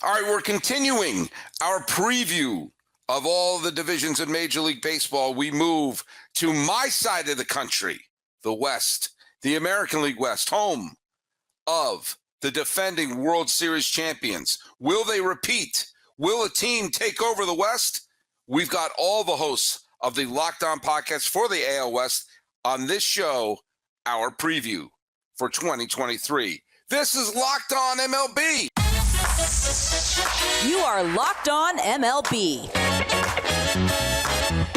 All right, we're continuing our preview of all the divisions in Major League Baseball. We move to my side of the country, the West, the American League West, home of the defending World Series champions. Will they repeat? Will a team take over the West? We've got all the hosts of the Locked On podcast for the AL West on this show, our preview for 2023. This is Locked On MLB. You are Locked On MLB,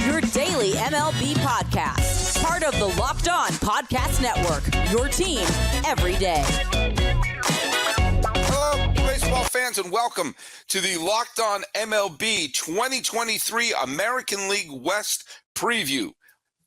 your daily MLB podcast. Part of the Locked On Podcast Network, your team every day. Hello, baseball fans, and welcome to the Locked On MLB 2023 American League West preview.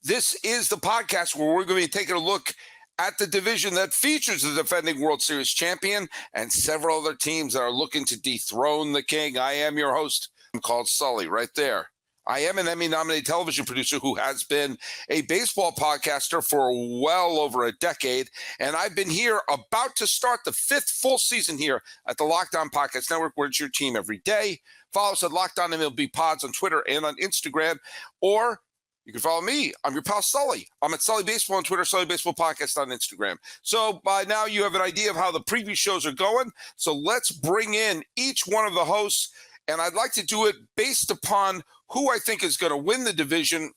This is the podcast where we're going to be taking a look at the division that features the defending World Series champion and several other teams that are looking to dethrone the king. I am your host. I'm called Sully right there. I am an Emmy-nominated television producer who has been a baseball podcaster for well over a decade, and I've been here about to start the fifth full season here at the Locked On Podcast Network, where it's your team every day. Follow us at Locked On MLB Pods on Twitter and on Instagram, or you can follow me. I'm your pal Sully. I'm at Sully Baseball on Twitter, Sully Baseball Podcast on Instagram. So by now you have an idea of how the preview shows are going. So let's bring in each one of the hosts, and I'd like to do it based upon who I think is going to win the division.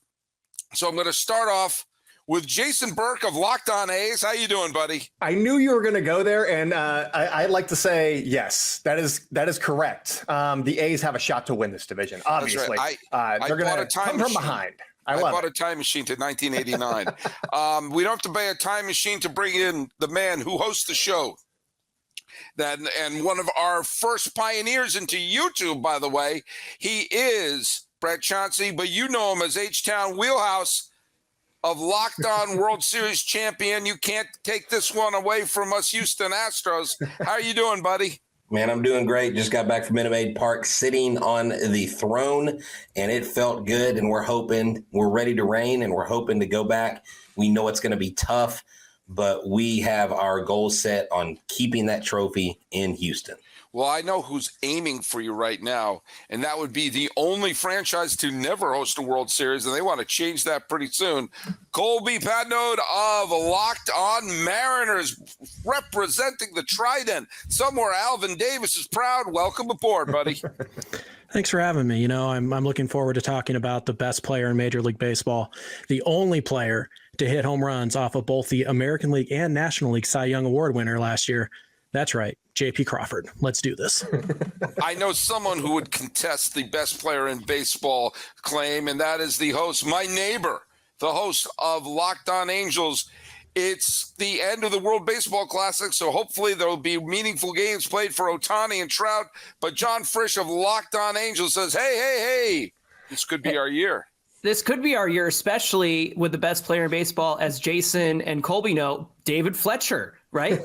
So I'm going to start off with Jason Burke of Locked On A's. How you doing, buddy? I knew you were going to go there, and I'd like to say yes, that is correct. The A's have a shot to win this division, obviously. Right. They're going to come from behind. I bought a time machine to 1989. We don't have to buy a time machine to bring in the man who hosts the show. And one of our first pioneers into YouTube, by the way. He is Brett Chauncey, but you know him as H-Town Wheelhouse of Locked On World Series champion. You can't take this one away from us Houston Astros. How are you doing, buddy? Man, I'm doing great. Just got back from Minute Maid Park, sitting on the throne, and it felt good. And we're ready to reign, and we're hoping to go back. We know it's going to be tough, but we have our goal set on keeping that trophy in Houston. Well, I know who's aiming for you right now, and that would be the only franchise to never host a World Series, and they want to change that pretty soon. Colby Patnode of Locked On Mariners, representing the Trident. Somewhere Alvin Davis is proud. Welcome aboard, buddy. Thanks for having me. You know, I'm looking forward to talking about the best player in Major League Baseball, the only player to hit home runs off of both the American League and National League Cy Young Award winner last year. That's right, J.P. Crawford. Let's do this. I know someone who would contest the best player in baseball claim, and that is the host, my neighbor, the host of Locked On Angels. It's the end of the World Baseball Classic, so hopefully there will be meaningful games played for Ohtani and Trout. But John Frisch of Locked On Angels says, hey, this could be our year. This could be our year, especially with the best player in baseball, as Jason and Colby know, David Fletcher, right?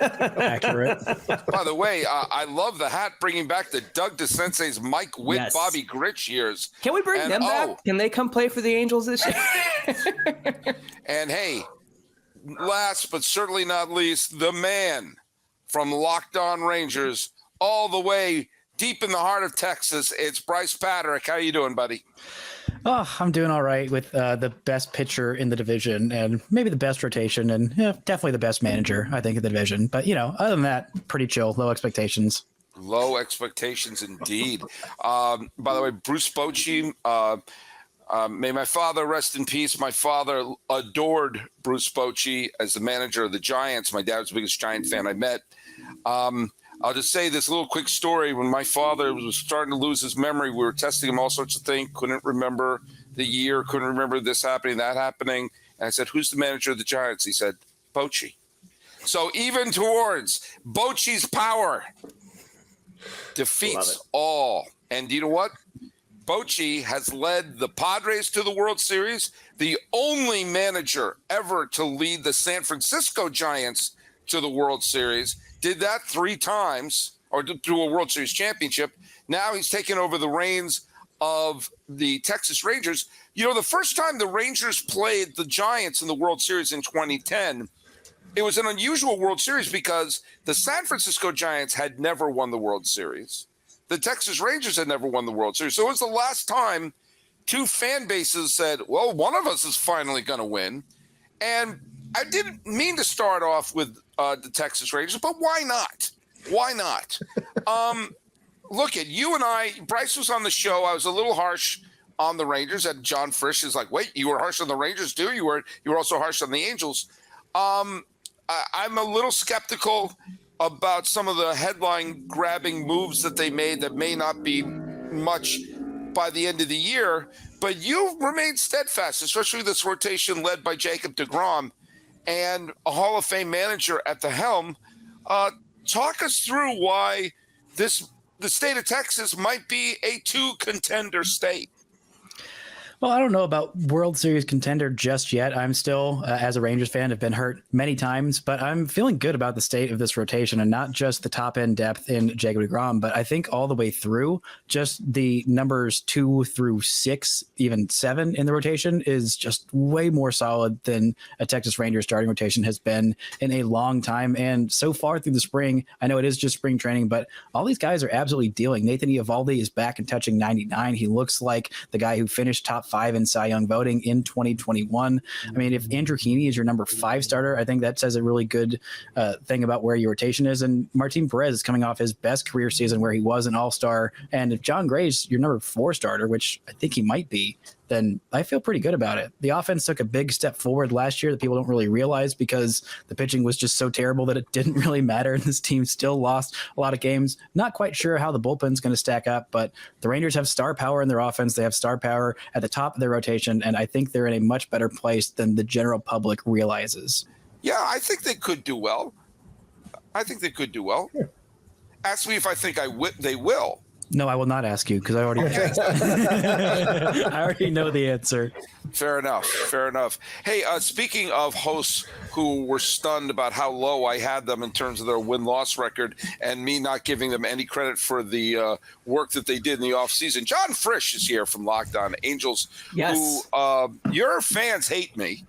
Accurate. By the way, I love the hat, bringing back the Doug DeSensei's Mike Witt, yes. Bobby Grich years. Can we bring them back? Can they come play for the Angels this year? And hey, last but certainly not least, the man from Locked On Rangers, all the way deep in the heart of Texas, it's Brice Paterik. How you doing, buddy? Oh, I'm doing all right with the best pitcher in the division and maybe the best rotation and definitely the best manager, I think, in the division. But, other than that, pretty chill, low expectations. Low expectations indeed. By the way, Bruce Bochy, may my father rest in peace. My father adored Bruce Bochy as the manager of the Giants. My dad was the biggest Giant fan I met. I'll just say this little quick story. When my father was starting to lose his memory, we were testing him all sorts of things, couldn't remember the year, couldn't remember this happening, that happening. And I said, who's the manager of the Giants? He said, Bochy. So even towards Bochy's power defeats all. And you know what? Bochy has led the Padres to the World Series, the only manager ever to lead the San Francisco Giants to the World Series. Did that 3 times, or to a World Series championship. Now he's taken over the reins of the Texas Rangers. The first time the Rangers played the Giants in the World Series in 2010, it was an unusual World Series because the San Francisco Giants had never won the World Series. The Texas Rangers had never won the World Series. So it was the last time two fan bases said, well, one of us is finally going to win. And I didn't mean to start off with the Texas Rangers, but why not? Why not? Look at you and I. Brice was on the show. I was a little harsh on the Rangers, and John Frisch is like, wait, you were harsh on the Rangers too? You were also harsh on the Angels. I'm a little skeptical about some of the headline-grabbing moves that they made that may not be much by the end of the year. But you've remained steadfast, especially this rotation led by Jacob deGrom and a Hall of Fame manager at the helm. Talk us through why the state of Texas might be a two-contender state. Well, I don't know about World Series contender just yet. I'm still, as a Rangers fan, have been hurt many times, but I'm feeling good about the state of this rotation, and not just the top end depth in Jacob deGrom, but I think all the way through, just the numbers 2 through 6, even 7 in the rotation is just way more solid than a Texas Rangers starting rotation has been in a long time. And so far through the spring, I know it is just spring training, but all these guys are absolutely dealing. Nathan Eovaldi is back and touching 99. He looks like the guy who finished top 5 in Cy Young voting in 2021. I mean, if Andrew Heaney is your number 5 starter, I think that says a really good thing about where your rotation is. And Martin Perez is coming off his best career season where he was an all-star. And if John Gray's your number 4 starter, which I think he might be, then I feel pretty good about it. The offense took a big step forward last year that people don't really realize because the pitching was just so terrible that it didn't really matter. And this team still lost a lot of games. Not quite sure how the bullpen's going to stack up, but the Rangers have star power in their offense. They have star power at the top of their rotation, and I think they're in a much better place than the general public realizes. Yeah, I think they could do well. Ask me if I think they will. No, I will not ask you because I already I already know the answer. Fair enough. Hey, speaking of hosts who were stunned about how low I had them in terms of their win-loss record and me not giving them any credit for the work that they did in the offseason, John Frisch is here from Locked On Angels, Yes. who your fans hate me.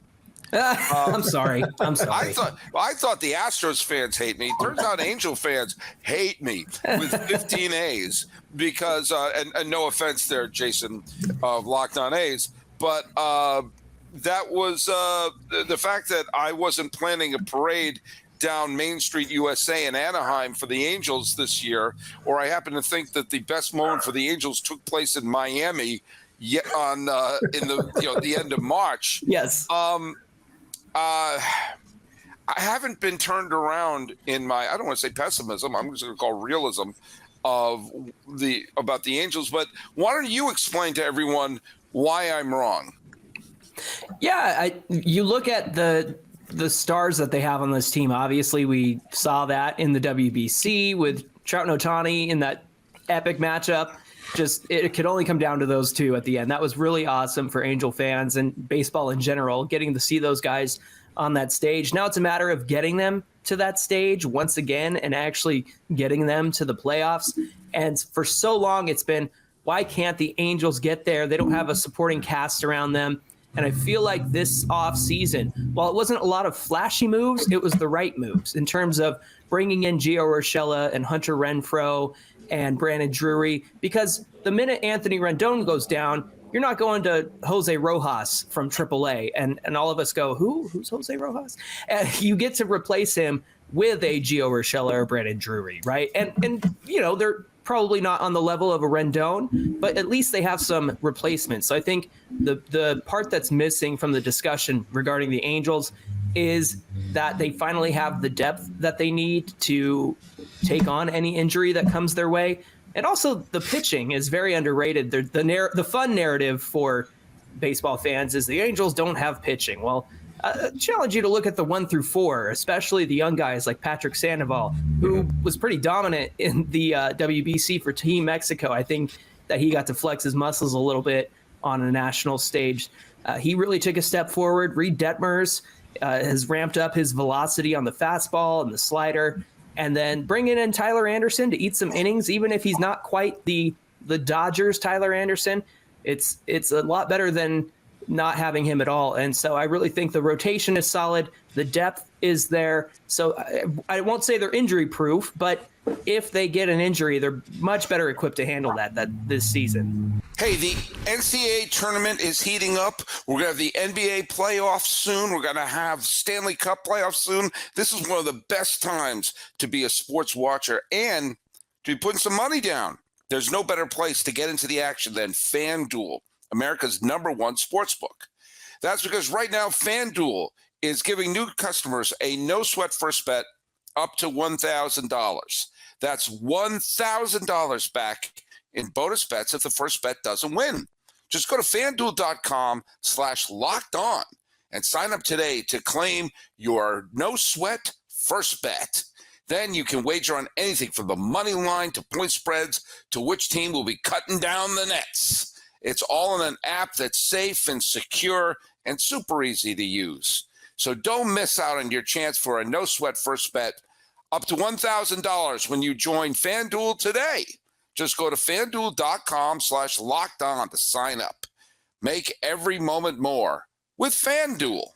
I'm sorry. I thought the Astros fans hate me. Turns out Angel fans hate me with 15 A's because, and no offense there, Jason, of Locked On A's, but that was the fact that I wasn't planning a parade down Main Street USA in Anaheim for the Angels this year, or I happen to think that the best moment for the Angels took place in Miami in the end of March. Yes. I haven't been turned around in my, I don't want to say pessimism, I'm just going to call realism about the Angels, but why don't you explain to everyone why I'm wrong? Yeah, you look at the stars that they have on this team. Obviously, we saw that in the WBC with Trout and Ohtani in that epic matchup. Just it could only come down to those two at the end. That was really awesome for Angel fans and baseball in general, getting to see those guys on that stage. Now it's a matter of getting them to that stage once again and actually getting them to the playoffs. And for so long, it's been, why can't the Angels get there? They don't have a supporting cast around them. And I feel like this offseason, while it wasn't a lot of flashy moves, it was the right moves in terms of bringing in Gio Urshela and Hunter Renfroe and Brandon Drury, because the minute Anthony Rendon goes down, you're not going to Jose Rojas from AAA. And all of us go, who's Jose Rojas? And you get to replace him with a Gio Urshela or Brandon Drury, right? And you know, they're probably not on the level of a Rendon, but at least they have some replacements. So I think the part that's missing from the discussion regarding the Angels is that they finally have the depth that they need to take on any injury that comes their way. And also the pitching is very underrated. The fun narrative for baseball fans is the Angels don't have pitching. Well, I challenge you to look at the 1 through 4, especially the young guys like Patrick Sandoval, who was pretty dominant in the WBC for Team Mexico. I think that he got to flex his muscles a little bit on a national stage. He really took a step forward. Reed Detmers has ramped up his velocity on the fastball and the slider. And then bringing in Tyler Anderson to eat some innings, even if he's not quite the Dodgers Tyler Anderson, it's a lot better than not having him at all. And so I really think the rotation is solid. The depth is there. So I won't say they're injury proof, but if they get an injury, they're much better equipped to handle that this season. Hey, the NCAA tournament is heating up. We're going to have the NBA playoffs soon. We're going to have Stanley Cup playoffs soon. This is one of the best times to be a sports watcher and to be putting some money down. There's no better place to get into the action than FanDuel, America's #1 sportsbook. That's because right now FanDuel is giving new customers a no-sweat first bet up to $1,000. That's $1,000 back in bonus bets if the first bet doesn't win. Just go to FanDuel.com/lockedon and sign up today to claim your no-sweat first bet. Then you can wager on anything from the money line to point spreads to which team will be cutting down the nets. It's all in an app that's safe and secure and super easy to use. So don't miss out on your chance for a no-sweat first bet up to $1,000 when you join FanDuel today. Just go to FanDuel.com/lockedon to sign up. Make every moment more with FanDuel.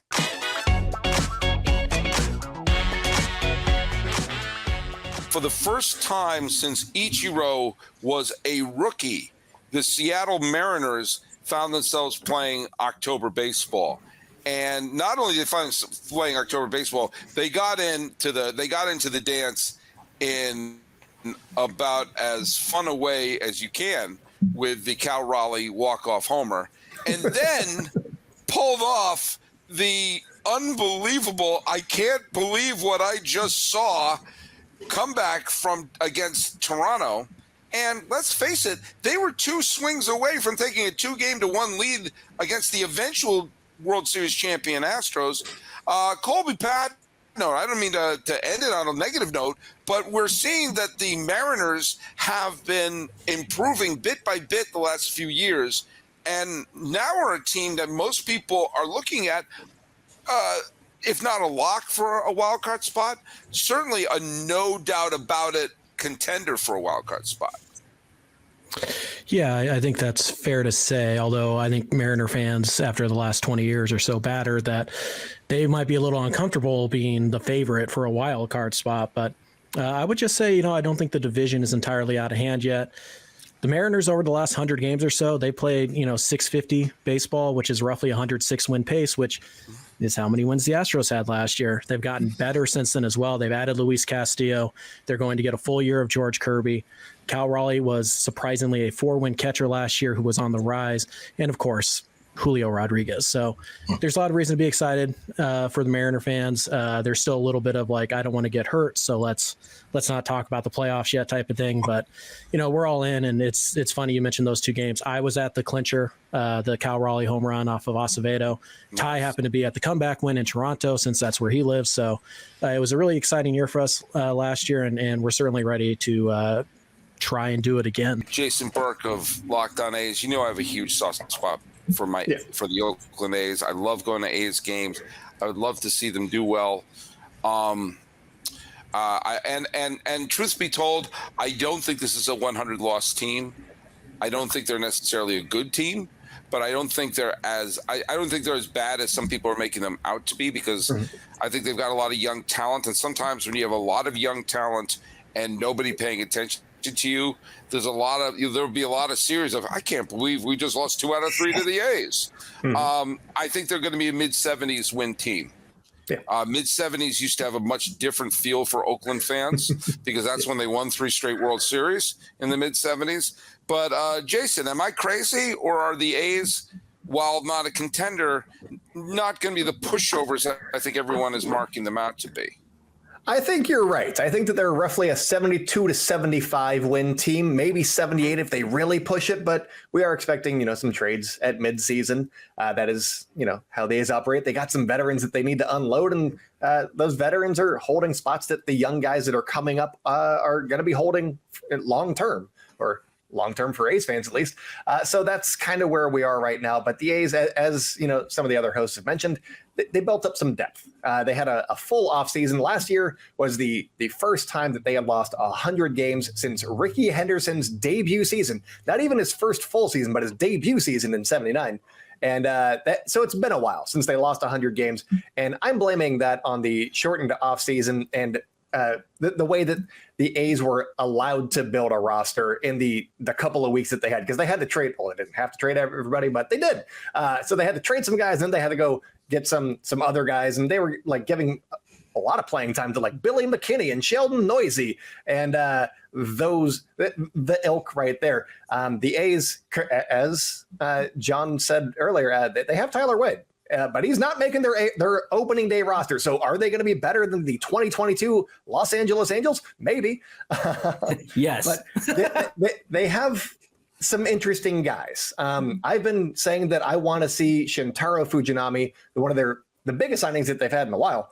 For the first time since Ichiro was a rookie, the Seattle Mariners found themselves playing October baseball. And not only did they find themselves playing October baseball, they got into the dance in about as fun a way as you can with the Cal Raleigh walk-off homer, and then pulled off the unbelievable, I can't believe what I just saw, comeback from against Toronto. And let's face it, they were 2 swings away from taking a 2-1 lead against the eventual World Series champion Astros. Colby Patnode, I don't mean to end it on a negative note, but we're seeing that the Mariners have been improving bit by bit the last few years, and now we're a team that most people are looking at, if not a lock for a wild card spot, certainly a no doubt about it contender for a wild card spot. Yeah, I think that's fair to say, although I think Mariner fans after the last 20 years are so battered that they might be a little uncomfortable being the favorite for a wild card spot. But I would just say, I don't think the division is entirely out of hand yet. The Mariners over the last 100 games or so, they played, 650 baseball, which is roughly 106 win pace, which is how many wins the Astros had last year. They've gotten better since then as well. They've added Luis Castillo. They're going to get a full year of George Kirby. Cal Raleigh was surprisingly a 4-win catcher last year who was on the rise. And of course, Julio Rodriguez. So there's a lot of reason to be excited for the Mariner fans. There's still a little bit of I don't want to get hurt, so let's not talk about the playoffs yet type of thing. But we're all in, and it's funny you mentioned those 2 games. I was at the clincher, the Cal Raleigh home run off of Acevedo. Ty happened to be at the comeback win in Toronto, since that's where he lives. So it was a really exciting year for us last year, and we're certainly ready to try and do it again. Jason Burke of Locked On A's, I have a huge soft spot for the Oakland A's. I love going to A's games. I would love to see them do well. And truth be told, I don't think this is a 100-loss team. I don't think they're necessarily a good team, but I don't think they're as bad as some people are making them out to be, because I think they've got a lot of young talent. And sometimes when you have a lot of young talent and nobody paying attention to you, there'll be a lot of series of, I can't believe we just lost 2 out of 3 to the A's. I think they're going to be a mid-70s win team. Yeah. Mid-70s used to have a much different feel for Oakland fans because that's when they won 3 straight World Series in the mid-70s. But Jason, am I crazy, or are the A's, while not a contender, not going to be the pushovers that I think everyone is marking them out to be? I think you're right. I think that they're roughly a 72 to 75 win team, maybe 78 if they really push it. But we are expecting, some trades at midseason. That is, how the A's operate. They got some veterans that they need to unload, and those veterans are holding spots that the young guys that are coming up are going to be holding long term, or long term for A's fans at least. So that's kind of where we are right now. But the A's, as some of the other hosts have mentioned, they built up some depth. They had a full offseason. Last year was the first time that they had lost 100 games since Ricky Henderson's debut season. Not even his first full season, but his debut season in '79. And so it's been a while since they lost 100 games. And I'm blaming that on the shortened offseason and the way that the A's were allowed to build a roster in the couple of weeks that they had, because they had to trade. Well, they didn't have to trade everybody, but they did. So they had to trade some guys, then they had to go get some other guys, and they were like giving a lot of playing time to like Billy McKinney and Sheldon Noisy and the ilk right there. The A's, as John said earlier, they have Tyler Wade. But he's not making their opening day roster. So are they going to be better than the 2022 Los Angeles Angels? Maybe. Yes. But they have some interesting guys. I've been saying that I want to see Shintaro Fujinami, one of the biggest signings that they've had in a while,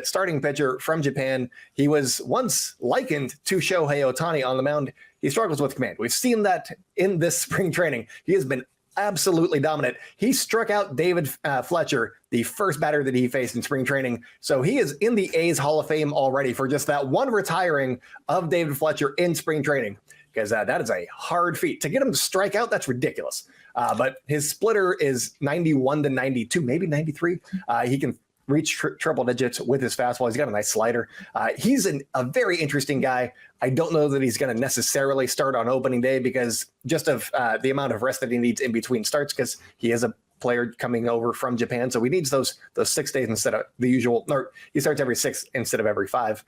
starting pitcher from Japan. He was once likened to Shohei Ohtani on the mound. He struggles with command. We've seen that in this spring training. He has been absolutely dominant. He struck out David Fletcher, the first batter that he faced in spring training. So he is in the A's Hall of Fame already for just that one retiring of David Fletcher in spring training, because that is a hard feat. To get him to strike out, that's ridiculous. But his splitter is 91 to 92, maybe 93. He can reach triple digits with his fastball. He's got a nice slider. He's a very interesting guy. I don't know that he's going to necessarily start on opening day because just of the amount of rest that he needs in between starts, because he is a player coming over from Japan. So he needs those 6 days instead of the usual, or he starts every 6 instead of every 5.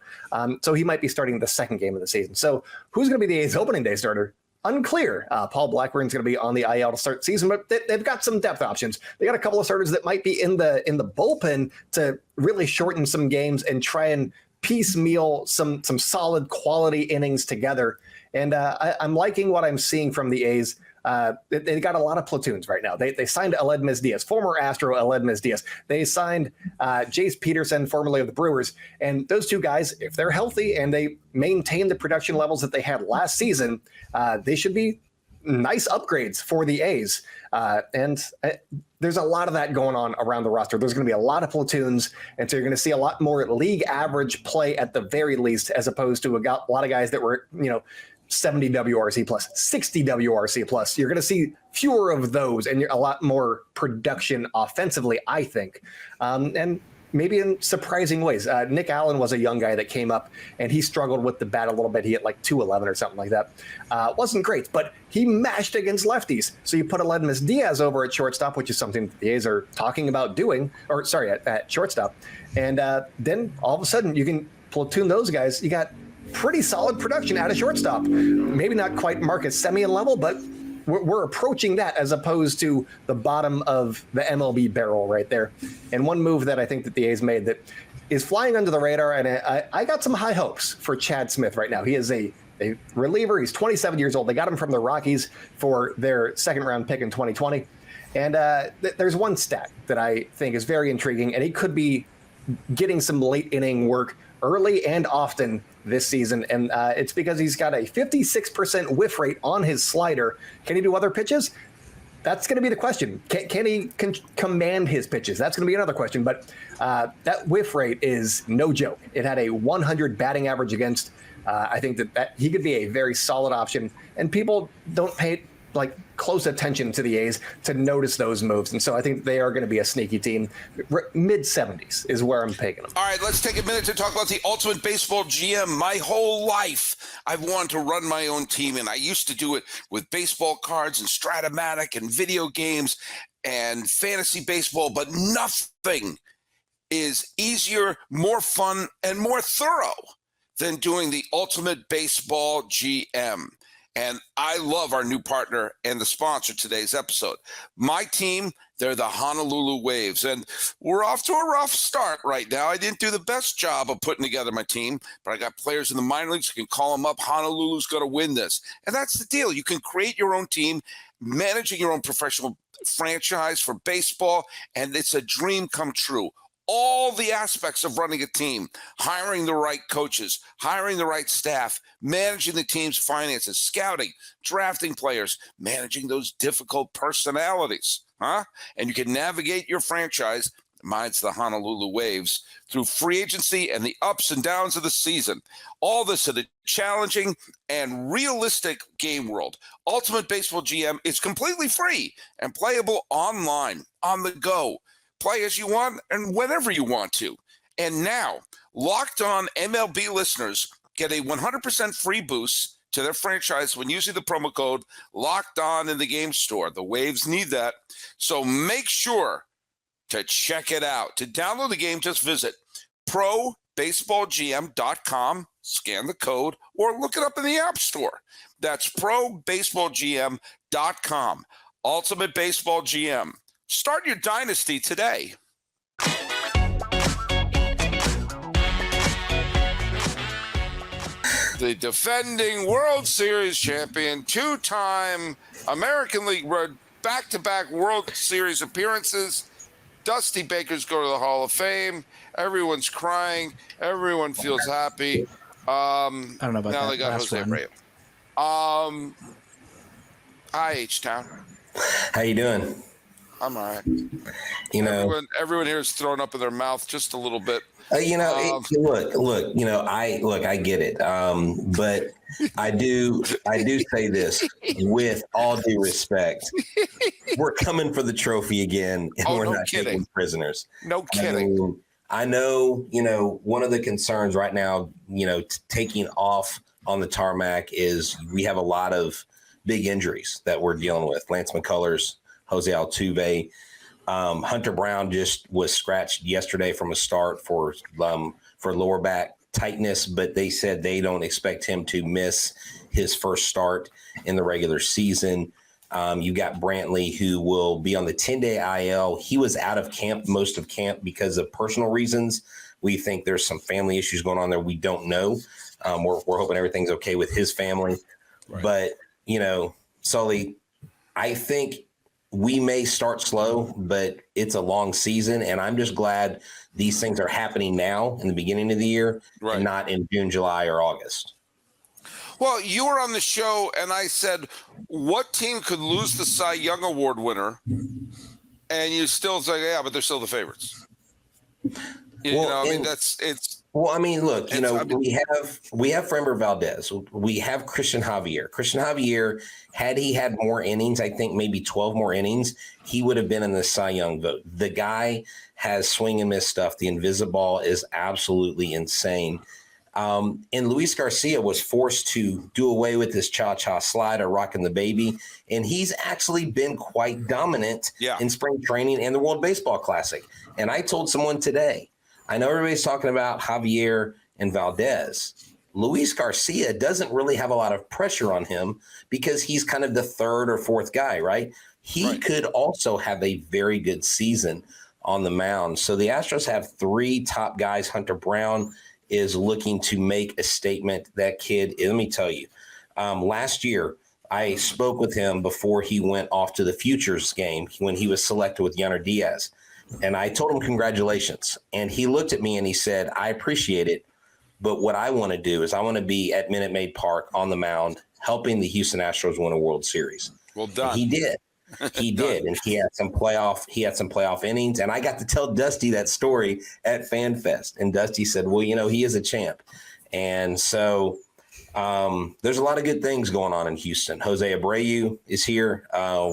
So he might be starting the second game of the season. So who's going to be the A's opening day starter? Unclear. Paul Blackburn's going to be on the IL to start the season, but they've got some depth options. They got a couple of starters that might be in the bullpen to really shorten some games and try and piecemeal some solid quality innings together. And I'm liking what I'm seeing from the A's. They got a lot of platoons right now. They signed Aledmys Diaz, former Astro Aledmys Diaz. They signed Jace Peterson, formerly of the Brewers. And those two guys, if they're healthy and they maintain the production levels that they had last season, they should be nice upgrades for the A's. And there's a lot of that going on around the roster. There's going to be a lot of platoons, and so you're going to see a lot more league average play at the very least, as opposed to a lot of guys that were, 70 WRC plus, 60 WRC plus. You're going to see fewer of those and a lot more production offensively, I think. And maybe in surprising ways. Nick Allen was a young guy that came up and he struggled with the bat a little bit. He hit like 211 or something like that. Wasn't great, but he mashed against lefties. So you put Aledmys Diaz over at shortstop, which is something that the A's are talking about doing, at shortstop. And then all of a sudden you can platoon those guys. You got pretty solid production out of shortstop. Maybe not quite Marcus Semien level, but we're approaching that as opposed to the bottom of the MLB barrel right there. And one move that I think that the A's made that is flying under the radar, and I got some high hopes for Chad Smith right now. He is a reliever. He's 27 years old. They got him from the Rockies for their second-round pick in 2020. And there's one stat that I think is very intriguing, and he could be getting some late inning work early and often this season, and it's because he's got a 56% whiff rate on his slider. Can he do other pitches? That's going to be the question. Can he command his pitches? That's going to be another question, but that whiff rate is no joke. It had a 100 batting average against. I think that he could be a very solid option, and people don't pay close attention to the A's to notice those moves. And so I think they are going to be a sneaky team. Mid-70s is where I'm taking them. All right, let's take a minute to talk about the Ultimate Baseball GM. My whole life, I've wanted to run my own team, and I used to do it with baseball cards and Stratomatic and video games and fantasy baseball, but nothing is easier, more fun, and more thorough than doing the Ultimate Baseball GM. And I love our new partner and the sponsor of today's episode. My team, they're the Honolulu Waves. And we're off to a rough start right now. I didn't do the best job of putting together my team, but I got players in the minor leagues. You can call them up. Honolulu's going to win this. And that's the deal. You can create your own team, managing your own professional franchise for baseball, and it's a dream come true. All the aspects of running a team, hiring the right coaches, hiring the right staff, managing the team's finances, scouting, drafting players, managing those difficult personalities, And you can navigate your franchise mine's the Honolulu Waves, through free agency and the ups and downs of the season. All this in a challenging and realistic game world. Ultimate Baseball GM is completely free and playable online, on the go. Play as you want and whenever you want to. And now, Locked On MLB listeners get a 100% free boost to their franchise when using the promo code Locked On in the game store. The Waves need that. So make sure to check it out. To download the game, just visit probaseballgm.com, scan the code, or look it up in the App Store. That's probaseballgm.com. Ultimate Baseball GM. Start your dynasty today. The defending World Series champion, two-time American League back-to-back World Series appearances. Dusty Baker's go to the Hall of Fame. Everyone's crying. Everyone feels happy. I don't know about now that. They got last Jose one. Abreu. Hi, H-Town. How you doing? I'm all right. You know, Everyone here is thrown up in their mouth just a little bit. Look. I get it. But I do say this with all due respect. We're coming for the trophy again, and we're not taking prisoners. No kidding. I know, one of the concerns right now, taking off on the tarmac is we have a lot of big injuries that we're dealing with. Lance McCullers, Jose Altuve. Hunter Brown just was scratched yesterday from a start for lower back tightness, but they said they don't expect him to miss his first start in the regular season. You got Brantley, who will be on the 10-day IL. He was out of camp most of camp because of personal reasons. We think there's some family issues going on there. We don't know. We're hoping everything's okay with his family. Right. But, Sully, I think we may start slow, but it's a long season, and I'm just glad these things are happening now in the beginning of the year and not in June, July, or August. Well, you were on the show, and I said, what team could lose the Cy Young Award winner? And you still say, yeah, but they're still the favorites. Look, we have Framber Valdez. We have Christian Javier. Christian Javier, had he had more innings, I think maybe 12 more innings, he would have been in the Cy Young vote. The guy has swing and miss stuff. The Invisiball is absolutely insane. And Luis Garcia was forced to do away with his cha-cha slider, rocking the baby, and he's actually been quite dominant in spring training and the World Baseball Classic. And I told someone today, I know everybody's talking about Javier and Valdez. Luis Garcia doesn't really have a lot of pressure on him because he's kind of the third or fourth guy, right? He could also have a very good season on the mound. So the Astros have three top guys. Hunter Brown is looking to make a statement. That kid, let me tell you, last year I spoke with him before he went off to the Futures game when he was selected with Yanner Diaz. And I told him congratulations. And he looked at me and he said, I appreciate it. But what I want to do is I want to be at Minute Maid Park on the mound, helping the Houston Astros win a World Series. Well done. And he did. He did. And he had some playoff innings. And I got to tell Dusty that story at FanFest. And Dusty said, well, he is a champ. And so there's a lot of good things going on in Houston. Jose Abreu is here.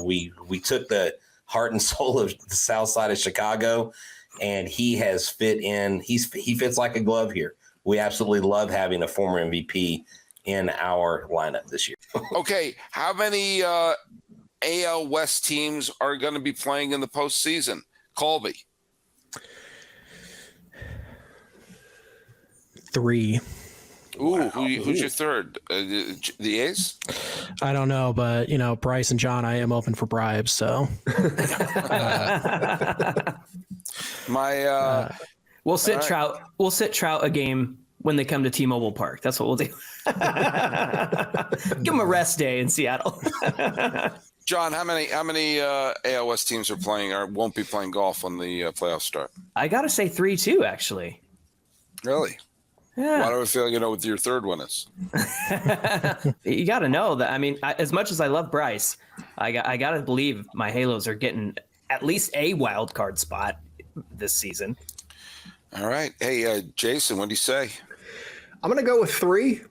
We took the heart and soul of the south side of Chicago, and he has fit in. He fits like a glove here. We absolutely love having a former MVP in our lineup this year. Okay, how many AL West teams are going to be playing in the postseason? Colby. 3. Ooh, who's your third? The A's? I don't know, but Brice and John, I am open for bribes. So we'll sit Trout. We'll sit Trout a game when they come to T-Mobile Park. That's what we'll do. Give them a rest day in Seattle. John, how many AL West teams are playing or won't be playing golf when the playoffs start? I gotta say 3 too, actually. Really? Yeah. Why do I feel what your third one is? You got to know that. I mean, as much as I love Brice, I got to believe my Halos are getting at least a wild card spot. this season. All right. Hey, Jason, what do you say? I'm going to go with 3.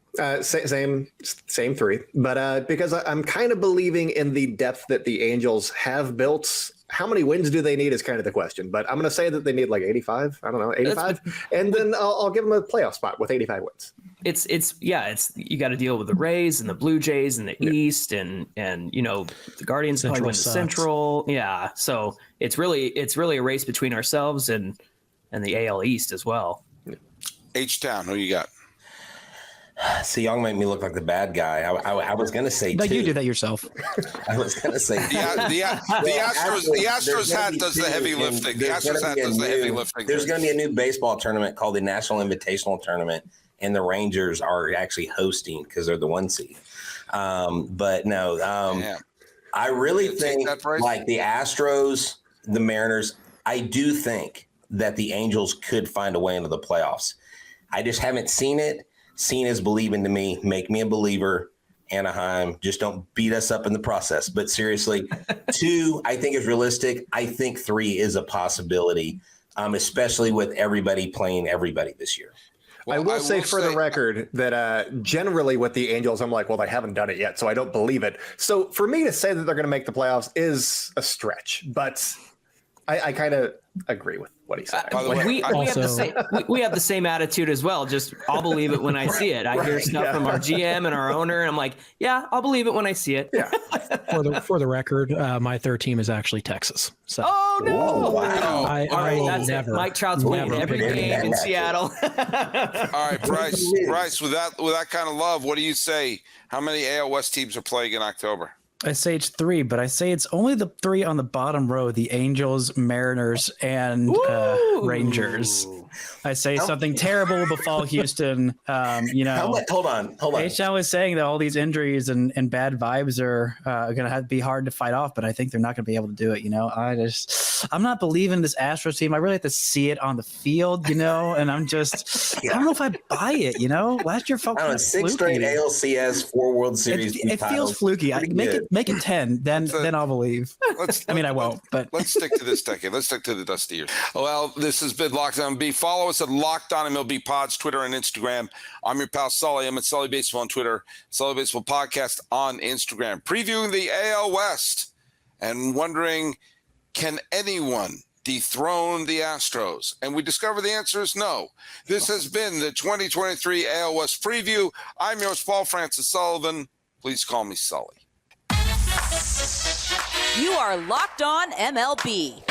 Same 3. But because I'm kind of believing in the depth that the Angels have built. How many wins do they need is kind of the question. But I'm going to say that they need like 85. I don't know, 85. And then I'll give them a playoff spot with 85 wins. It's you got to deal with the Rays and the Blue Jays in the East and the Guardians probably win the Central. Yeah. So it's really a race between ourselves and the AL East as well. H-Town, who you got? See, y'all make me look like the bad guy. I was going to say But 2. you did that yourself. I was going to say The Astros hat does the heavy lifting. The Astros hat does the heavy lifting. There's going to be a new baseball tournament called the National Invitational Tournament, and the Rangers are actually hosting because they're the 1 seed. But no, I really think like the Astros, the Mariners, I do think that the Angels could find a way into the playoffs. I just haven't seen it. Seeing is believing to me. Make me a believer. Anaheim, just don't beat us up in the process. But seriously, 2, I think is realistic. I think 3 is a possibility, especially with everybody playing everybody this year. Well, I will say for the record that generally with the Angels, I'm like, well, they haven't done it yet, so I don't believe it. So for me to say that they're going to make the playoffs is a stretch, but I kind of agree with what he said. We have the same attitude as well. Just I'll believe it when I see it. I hear stuff from our GM and our owner, and I'm like, yeah, I'll believe it when I see it. Yeah. For the record, my third team is actually Texas. So. Oh no! Whoa, wow. I never. Mike Trout's winning every game in Seattle. All right, Brice, with that kind of love, what do you say? How many AL West teams are playing in October? I say it's 3, but I say it's only the 3 on the bottom row: the Angels, Mariners, and Rangers. I say something terrible will befall Houston. Hold on. H-Town was saying that all these injuries and bad vibes are going to have to be hard to fight off, but I think they're not going to be able to do it. I'm not believing this Astros team. I really have to see it on the field, and I'm just, I don't know if I buy it. Last year felt kind of 6 straight ALCS, 4 World Series. It feels fluky. Make it 10, then I'll believe. I won't. But let's stick to this decade. Let's stick to the dusty years. Well, this has been Locked On MLB. Follow us at Locked On MLB Pods, Twitter and Instagram. I'm your pal Sully. I'm at Sully Baseball on Twitter, Sully Baseball Podcast on Instagram. Previewing the AL West and wondering, can anyone dethrone the Astros? And we discover the answer is no. This has been the 2023 AL West preview. I'm yours, Paul Francis Sullivan. Please call me Sully. You are Locked On MLB.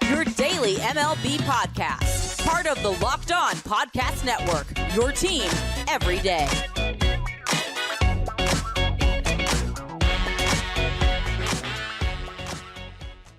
Your daily MLB podcast. Part of the Locked On Podcast Network. Your team every day.